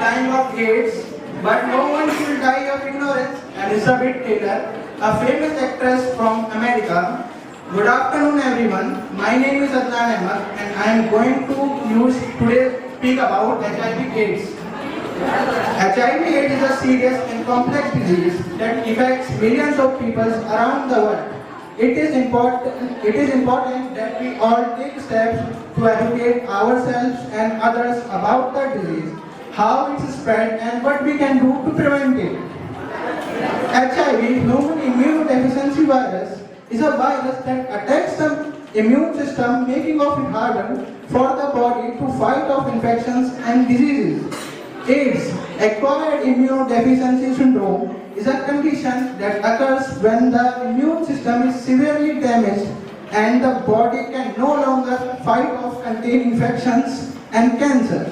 dying of AIDS, but no one should die of ignorance. Elizabeth Taylor, a famous actress from America. Good afternoon, everyone. My name is Adnan Ahmed, and I am going to speak about HIV/AIDS. HIV/AIDS is a serious and complex disease that affects millions of people around the world. It is important that we all take steps to educate ourselves and others about the disease, how it is spread, and what we can do to prevent it. HIV, human immune deficiency virus, is a virus that attacks the immune system, making it harder for the body to fight off infections and diseases. AIDS, acquired immunodeficiency syndrome, is a condition that occurs when the immune system is severely damaged and the body can no longer fight off contained infections and cancer.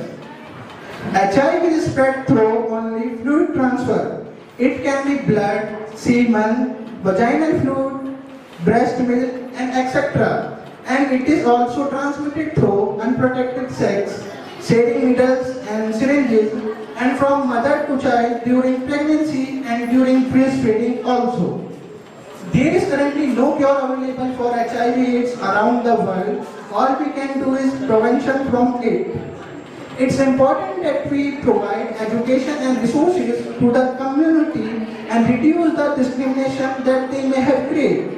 HIV is spread through only fluid transfer. It can be blood, semen, vaginal fluid, breast milk, and etc. And it is also transmitted through unprotected sex, sharing needles and syringes, and from mother to child during pregnancy and during breastfeeding also. There is currently no cure available for HIV/AIDS around the world. All we can do is prevention from it. It's important that we provide education and resources to the community and reduce the discrimination that they may have created.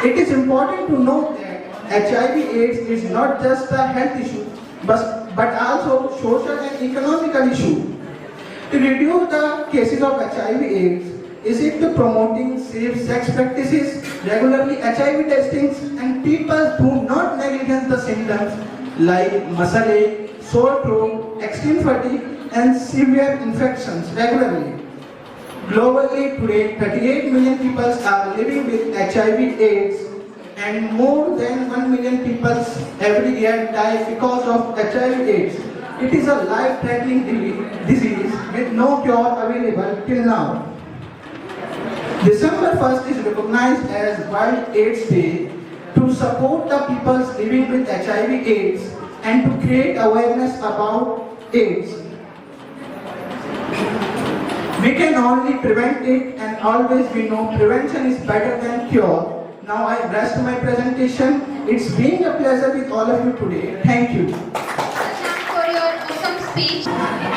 It is important to note that HIV/AIDS is not just a health issue, but also social and economical issue. To reduce the cases of HIV/AIDS, is it to promoting safe sex practices, regularly HIV testings, and people do not negligence the symptoms like muscle ache, sore throat, extreme fatigue, and severe infections regularly. Globally today, 38 million people are living with HIV/AIDS, and more than 1 million people every year die because of HIV/AIDS. It is a life-threatening disease with no cure available till now. December 1st is recognized as World AIDS Day to support the people living with HIV/AIDS and to create awareness about AIDS. We can only prevent it, and always we know prevention is better than cure. Now I rest my presentation. It's been a pleasure with all of you today. Thank you. Thank for your awesome speech.